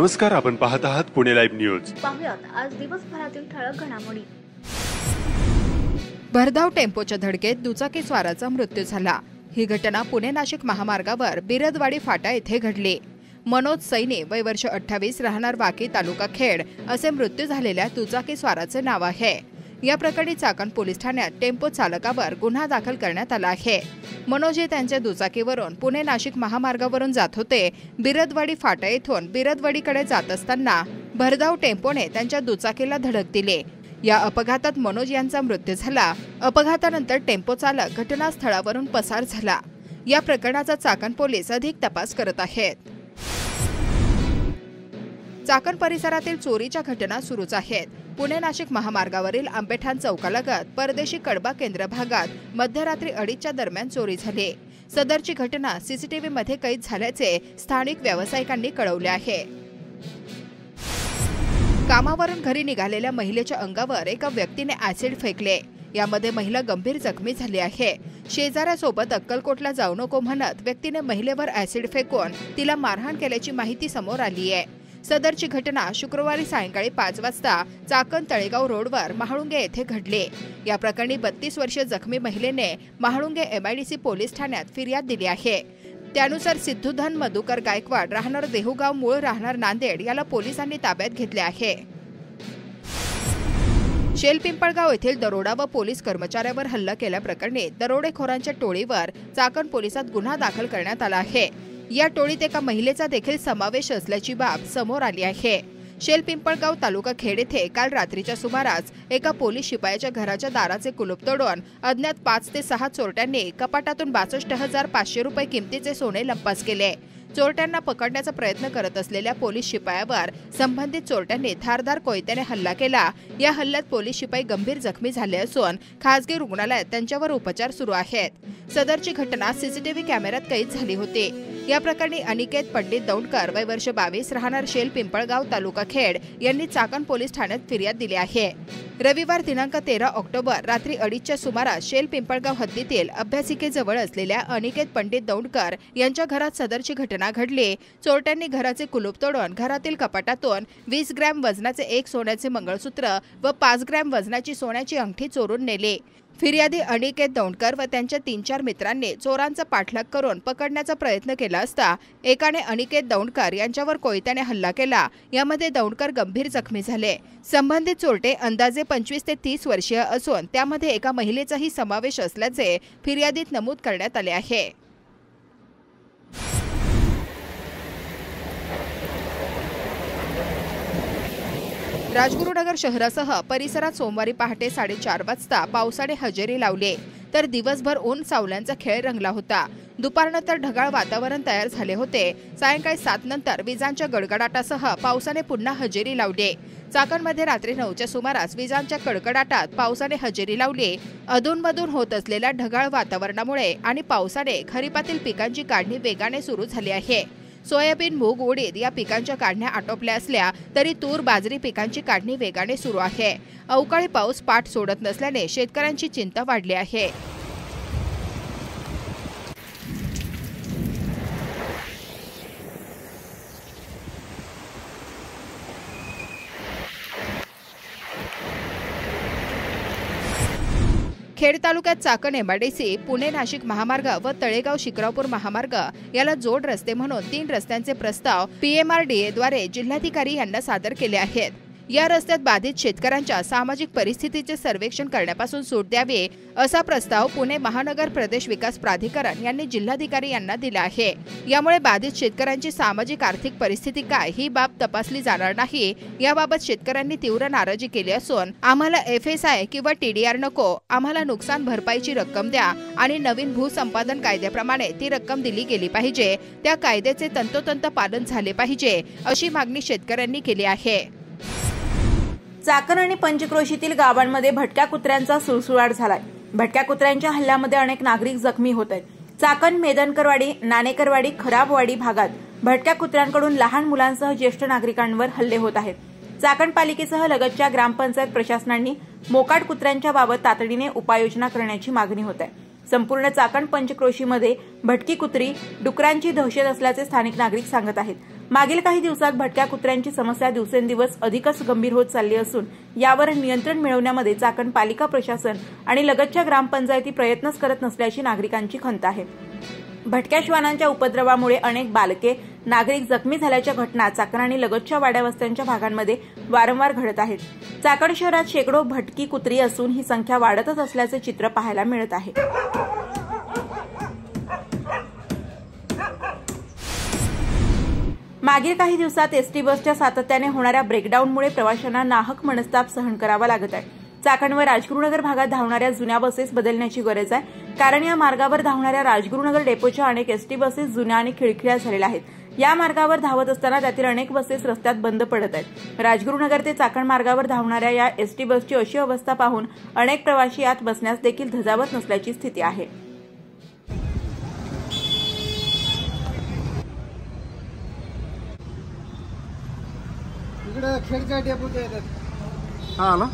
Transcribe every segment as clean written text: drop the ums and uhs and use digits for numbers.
नमस्कार, आपण पाहत आहात पुणे लाईव्ह न्यूज। पाहुयात आज दिवसभरातील ठळक घडामोडी। भरधाव टेम्पोच्या धडकेत दुचाकी स्वाराचा मृत्यू झाला। ही घटना पुणे नाशिक महामार्गावर बिरदवाडी फाटा येथे घडली। मनोज सैनी वय वर्ष 28 राहणार वाकी तालुका खेड असे मृत्यू झालेल्या दुचाकी स्वाराचे नाव आहे। या प्रकरणी चाकण पोलीस ठाण्यात टेम्पो चालकावर गुन्हा दाखल करण्यात आला आहे। मनोज हे त्यांच्या दुचाकीवरून पुणे नाशिक महामार्गावरून जात होते। बिरदवाडी फाटा येथून बिरदवाडीकडे जात असताना भरधाव टेम्पोने त्यांच्या दुचाकीला धडक दिली। या अपघातात मनोज यांचा मृत्यू झाला। अपघातानंतर टेम्पो चालक घटनास्थळावरून पसार झाला। या प्रकरणाचा चाकण पोलीस अधिक तपास करत आहेत। चाकण परिसरातील चोरीच्या घटना सुरूच आहेत। पुणे नाशिक महामार्गावरील आंबेठाण चौकालगत परदेशी कडबा केंद्र भागात मध्यरात्री 2:30च्या दरम्यान चोरी झाली। सदरची घटना सीसीटीव्ही मध्ये कैद झाल्याचे स्थानिक व्यावसायिकांनी कळवले आहे। कामावरून घरी निघालेल्या महिलेच्या अंगावर एका व्यक्तीने ऍसिड फेकले। यामध्ये महिला गंभीर जखमी झाली आहे। शेजाऱ्यासोबत अक्कलकोटला जाऊ नको म्हणत व्यक्तीने महिलेवर ऍसिड फेकून तिला मारहाण केल्याची माहिती समोर आली आहे। सदरची घटना शुक्रवारी सायंकाळी 5 वाजता चाकण तळेगाव रोडवर महाळुंगे येथे घडली। या प्रकरणी 32 वर्षीय जखमी महिलेने महाळुंगे MIDC पोलीस ठाण्यात फिर्याद दिली आहे। त्यानुसार सिद्धूधन मधुकर गायकवाड राहणार देहुगाव मूळ राहणार नांदेड याला पोलिसांनी ताब्यात घेतले आहे। शेलपिंपळगाव येथील दरोडा व पोलीस कर्मचाऱ्यावर हल्ला केल्याप्रकरणी दरोडेखोरांच्या टोळीवर चाकण पोलिसात गुन्हा दाखल करण्यात आला आहे। या टोळीत एका महिलेचा देखील समावेश असल्याची बाब समोर आली आहे। शेलपिंपळगाव तालुका खेड येथे काल रात्रीच्या सुमारास एका पोलीस शिपायाच्या घराच्या दाराचे कुलूप तोडून अज्ञात 5 ते 6 चोरट्यांनी कपाटातून 62,500 रुपये किमतीचे सोने लंपास केले। चोरट्यांना पकडण्याचा प्रयत्न करत असलेल्या पोलीस शिपायावर संबंधित चोरट्यांनी धारदार कोयत्याने हल्ला केला। या हल्ल्यात पोलीस शिपाई गंभीर जखमी झाले असून खासगी रुग्णालयात त्यांच्यावर उपचार सुरू आहेत। सदरची घटना सीसीटीव्ही कॅमेऱ्यात कैद झाली होती। या प्रकरणी अनिकेत पंडित दौंडकर वय वर्ष 22 राहणार शेल पिंपळगाव तालुका खेड यांनी चाकण पोलीस ठाण्यात फिर्याद दिली आहे। रविवार दिनांक 13 ऑक्टोबर रात्री 2:30च्या सुमारास शेल पिंपळगाव हद्दीतील अभ्यासिकेजवळ असलेल्या अनिकेत पंडित दौंडकर यांच्या घरात सदरची घटना घडली। चोरट्यांनी घराचे कुलूप तोडून घरातील कपाटातून 20 ग्रॅम वजनाचे एक सोन्याचे मंगळसूत्र व 5 ग्रॅम वजनाची सोन्याची अंगठी चोरून नेली। फिर्यादी अनिकेत दौंडकर व त्यांच्या 3-4 मित्रांनी चोरांचा पाठलाग करून पकडण्याचा प्रयत्न केला असता एकाने अनिकेत दौंडकर यांच्यावर कोयत्याने हल्ला केला। यामध्ये दौंडकर गंभीर जखमी झाले। संबंधित चोरटे अंदाजे 25 ते 30 वर्षीय असून त्यामध्ये एका महिलेचाही समावेश असल्याचे फिर्यादीत नमूद करण्यात आले आहे। राजगुरुनगर शहरासह परिसरात सोमवारी पहाटे 4:30 वाजता पावसाने हजेरी लावली, तर दिवसभर ऊन सावल्यांचा खेळ रंगला होता। दुपारनंतर ढगाळ वातावरण तयार झाले होते। सायंकाळी 7 नंतर विजांच्या गडगडाटासह पावसाने पुन्हा हजेरी लावली। चाकणमध्ये रात्री 9च्या सुमारास विजांच्या कडकडाटात पावसाने हजेरी लावली। अधूनमधून होत असलेल्या ढगाळ वातावरणामुळे आणि पावसाने खरीपातील पिकांची काढणी वेगाने सुरू झाली आहे। सोयाबीन, मूग, उडीद या पिकांच्या काढण्या आटोपल्या असल्या तरी तूर, बाजरी पिकांची काढणी वेगाने सुरू आहे। अवकाळी पाऊस पाठ सोडत नसल्याने शेतकऱ्यांची चिंता वाढली आहे। खेड तालुक्यात चाकण MIDC, पुणे नाशिक महामार्ग व तळेगाव शिक्रापूर महामार्ग याला जोड रस्ते म्हणून 3 रस्त्यांचे प्रस्ताव PMRDA द्वारे जिल्हाधिकारी यांना सादर केले आहेत। या रस्त्यात बाधित शेतकऱ्यांच्या सामाजिक परिस्थितीचे सर्वेक्षण करण्यापासून सूट द्यावी असा प्रस्ताव पुणे महानगर प्रदेश विकास प्राधिकरण यांनी जिल्हाधिकारी यांना दिला आहे। यामुळे बाधित शेतकऱ्यांची सामाजिक आर्थिक परिस्थिती काय ही बाब तपासली जाणार नाही। याबाबत शेतकऱ्यांनी तीव्र नाराजी केली असून आम्हाला FSI किंवा TDR नको, आम्हाला नुकसान भरपाईची रक्कम द्या आणि नवीन भूसंपादन कायद्याप्रमाणे ती रक्कम दिली गेली पाहिजे। त्या कायद्याचे तंतोतंत पालन झाले पाहिजे अशी मागणी शेतकऱ्यांनी केली आहे। चाकण आणि पंचक्रोशीतील गावांमध्ये भटक्या कुत्र्यांचा सुळसुळाट झालाय। भटक्या कुत्र्यांच्या हल्ल्यामध्ये अनेक नागरिक जखमी होत आहेत। चाकण, मेदनकरवाडी, नाणेकरवाडी, खराबवाडी भागात भटक्या कुत्र्यांकडून लहान मुलांसह ज्येष्ठ नागरिकांवर हल्ले होत आहेत। चाकण पालिकेसह लगतच्या ग्रामपंचायत प्रशासनांनी मोकाट कुत्र्यांच्या बाबत तातडीने उपाययोजना करण्याची मागणी होत आहे। संपूर्ण चाकण पंचक्रोशीमध्ये भटकी कुत्री, डुकरांची दहशत असल्याचे स्थानिक नागरिक सांगत आहेत. मागील काही दिवसात भटक्या कुत्र्यांची समस्या दिवसेंदिवस अधिकच गंभीर होत चालली असून यावर नियंत्रण मिळवण्यामध्ये चाकण पालिका प्रशासन आणि लगतच्या ग्रामपंचायती प्रयत्नच करत नसल्याची नागरिकांची खंत आहे. भटक्या श्वानांच्या उपद्रवामुळे अनेक बालके, नागरिक जखमी झाल्याच्या घटना चाकण आणि लगतच्या वाड्या वस्त्यांच्या भागांमध्ये वारंवार घडत आहेत. चाकण शहरात शेकडो भटकी कुत्री असून ही संख्या वाढतच असल्याचे चित्र पाहायला मिळत आहे. मागील काही दिवसात एसटी बसच्या सातत्याने होणाऱ्या ब्रेकडाऊनमुळे प्रवाशांना नाहक मनस्ताप सहन करावा लागत आहे. चाकण व राजगुरुनगर भागात धावणाऱ्या जुन्या बसेस बदलण्याची गरज आहे, कारण या मार्गावर धावणाऱ्या राजगुरुनगर डेपोच्या अनेक एसटी बसेस जुन्या आणि खिळखिळ्या झालेल्या आहेत. या मार्गावर धावत असताना त्यातील अनेक बसेस रस्त्यात बंद पडत आहेत. राजगुरुनगर ते चाकण मार्गावर धावणाऱ्या या एसटी बसची अशी अवस्था पाहून अनेक प्रवासी यात बसण्यास देखील धजावत नसल्याची स्थिती आहे. खेडच्या डेपोच्या येतात. हा ना.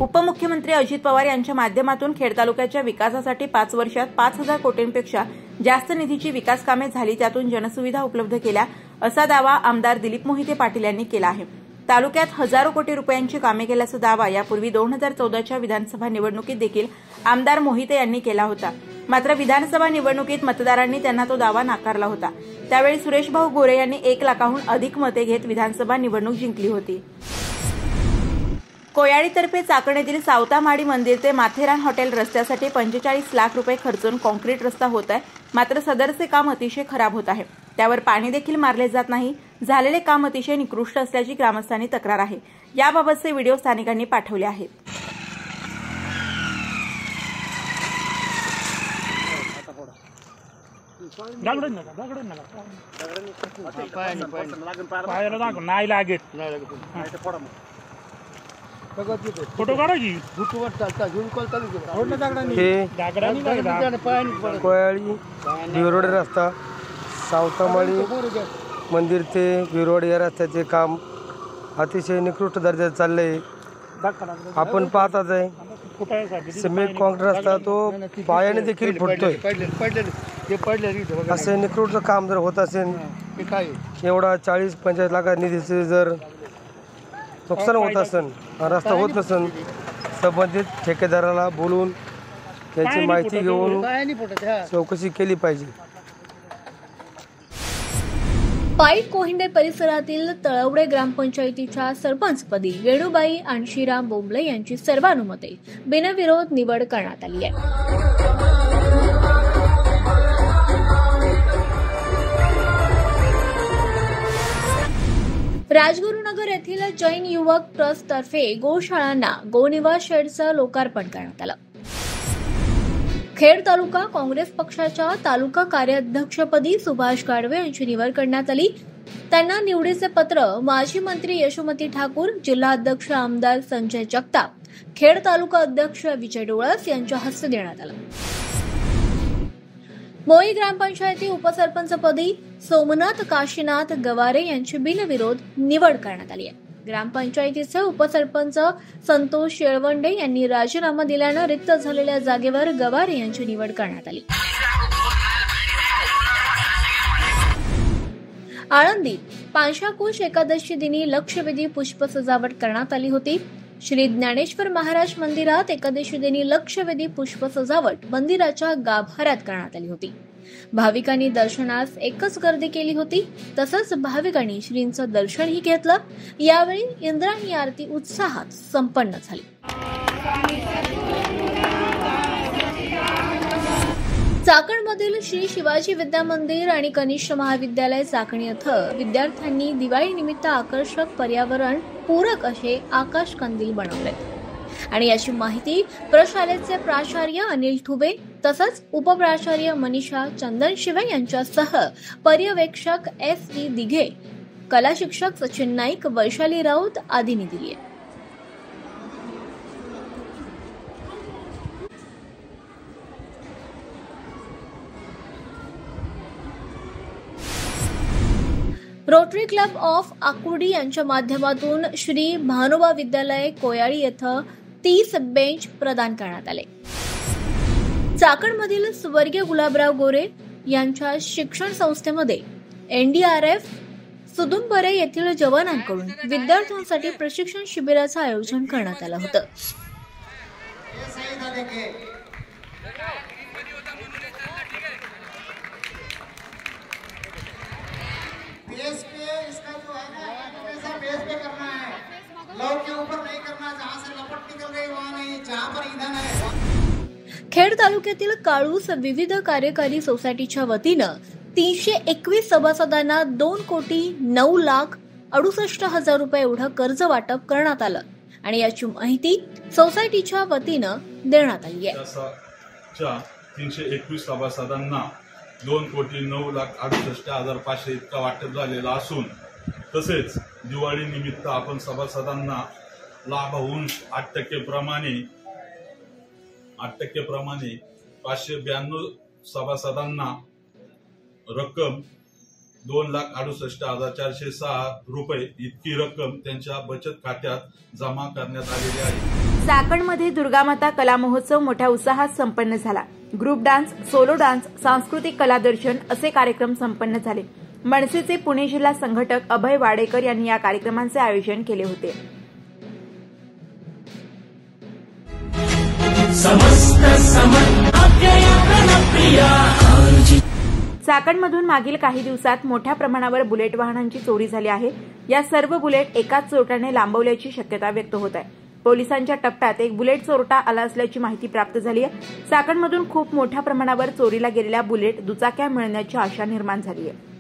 उपमुख्यमंत्री अजित पवार यांच्या माध्यमातून खेड तालुक्याच्या विकासासाठी 5 वर्षात 5,000 कोटींपेक्षा जास्त निधीची विकास कामे झाली, त्यातून जनसुविधा उपलब्ध केल्या, असा दावा आमदार दिलीप मोहिते पाटील यांनी केला आहे. तालुक्यात हजारो कोटी रुपयांची कामे केल्याचा दावा यापूर्वी 2014च्या विधानसभा निवडणुकीत देखील आमदार मोहिते यांनी केला होता. मात्र विधानसभा निवडणुकीत मतदारांनी त्यांना तो दावा नाकारला होता. त्यावेळी सुरेशभाऊ गोरे यांनी 1 लाखाहून अधिक मते घेत विधानसभा निवडणूक जिंकली होती. कोयाळीतर्फे चाकण येथील सावतामाडी मंदिर ते माथेरान हॉटेल रस्त्यासाठी 45 लाख रुपये खर्चून कॉन्क्रीट रस्ता होत आहे. मात्र सदरचे काम अतिशय खराब होत आहे. त्यावर पाणी देखील मारले जात नाही. झालेले काम अतिशय निकृष्ट असल्याची ग्रामस्थांनी तक्रार आहे. याबाबतचे व्हिडिओ स्थानिकांनी पाठवले आहेत. फोटो काढायची कोयाळी विरोड रस्ता सावतामाळी मंदिर ते विरोड या रस्त्याचे काम अतिशय निकृष्ट दर्जाचे चाललंय. आपण पाहतात आहे सिमेंट कॉन्क्रीट रस्ता तो पायाने देखील फुटतोय. असे निकृष्ट काम जर होत असेल, एवढा 40-45 लाख निधीचे जर नुकसान होत असेल, रस्ता होत नसेल, संबंधित ठेकेदाराला बोलून त्याची माहिती घेऊन चौकशी केली पाहिजे. पाईट कोहिंडे परिसरातील तळवडे ग्रामपंचायतीच्या सरपंचपदी वेणुबाई आणशीराम बोंबले यांची सर्वानुमते बिनविरोध निवड करण्यात आली आहे. राजगुरुनगर येथील जैन युवक ट्रस्ट तर्फे गोशाळांना गोनिवास शेडचं लोकार्पण करण्यात आलं. खेड तालुका काँग्रेस पक्षाच्या तालुका कार्याध्यक्षपदी सुभाष गाडवे यांची निवड करण्यात आली. त्यांना निवडीचे पत्र माजी मंत्री यशोमती ठाकूर, जिल्हा अध्यक्ष आमदार संजय जगताप, खेड तालुका अध्यक्ष विजय डोळस यांच्या हस्ते देण्यात आलं. मोई ग्रामपंचायती उपसरपंचपदी सोमनाथ काशीनाथ गवारे यांची बिनविरोध निवड करण्यात आली आहे. ग्रामपंचायतीचे उपसरपंच संतोष शेळवंडे यांनी राजीनामा दिल्यानं रिक्त झालेल्या जागेवर गवारे यांची निवड करण्यात आली. आळंदीत पांशाकुश एकादशी दिनी लक्षवेधी पुष्प सजावट करण्यात आली होती. श्री ज्ञानेश्वर महाराज मंदिरात एकादशी दिनी लक्षवेधी पुष्प सजावट मंदिराच्या गाभाऱ्यात करण्यात आली होती. भाविकांनी दर्शनास एकच गर्दी केली होती. तसंच भाविकांनी श्रींचं दर्शनही घेतलं. यावेळी इंद्रायणी आरती उत्साहात संपन्न झाली. चाकणमधील श्री शिवाजी विद्या मंदिर आणि कनिष्ठ महाविद्यालय चाकण येथे विद्यार्थ्यांनी दिवाळी निमित्त आकर्षक पर्यावरण पूरक असे आकाश कंदील बनवले आणि याची माहिती प्रशालेचे प्राचार्य अनिल ठुबे तसंच उपप्राचार्य मनीषा चंदनशिवे यांच्यासह पर्यवेक्षक S.V. दिघे, कला शिक्षक सचिन नाईक, वैशाली राऊत आदींनी दिली आहे. रोटरी क्लब ऑफ आकुर्डी यांच्या माध्यमातून श्री महानुभा विद्यालय कोयाळी येथे 30 बेंच प्रदान करण्यात आले. चाकणमधील स्वर्गीय गुलाबराव गोरे यांच्या शिक्षण संस्थेमध्ये NDRF सुदुंबरे येथील जवानांकडून विद्यार्थ्यांसाठी प्रशिक्षण शिबिराचं आयोजन करण्यात आलं होतं. खेड तालुक्यातील काळूस विविध कार्यकारी सोसायटीच्या वतीनं 321 सभासदांना 2,09,68,000 रुपये एवढं कर्ज वाटप करण्यात आलं आणि याची माहिती सोसायटीच्या वतीनं देण्यात आली आहे. 321 सभासदांना 2,09,68,500 इतका वाटप झालेला असून तसेच दिवाळी निमित्त आपण सभासदांना लाभ होऊन 8% प्रमाणे 592 सभासदांना रक्कम 2,68,406 रुपये इतकी रक्कम त्यांच्या बचत खात्यात जमा करण्यात आलेली आहे. चाकणमध्ये दुर्गामाता कला महोत्सव मोठ्या उत्साहात संपन्न झाला. ग्रुप डान्स, सोलो डान्स, सांस्कृतिक कलादर्शन असे कार्यक्रम संपन्न झाले. मनसेचे पुणे जिल्हा संघटक अभय वाडेकर यांनी या कार्यक्रमांचे आयोजन केले होते. चाकणमधून मागील काही दिवसात मोठ्या प्रमाणावर बुलेट वाहनांची चोरी झाली आहे. या सर्व बुलेट एकाच चोरट्याने लांबवल्याची शक्यता व्यक्त होत आहे. पोलिसांच्या टप्प्यात एक बुलेट चोरटा आला असल्याची माहिती प्राप्त झाली आहे. चाकणमधून खूप मोठ्या प्रमाणावर चोरीला गेलेल्या बुलेट दुचाक्या मिळण्याची आशा निर्माण झाली आहे.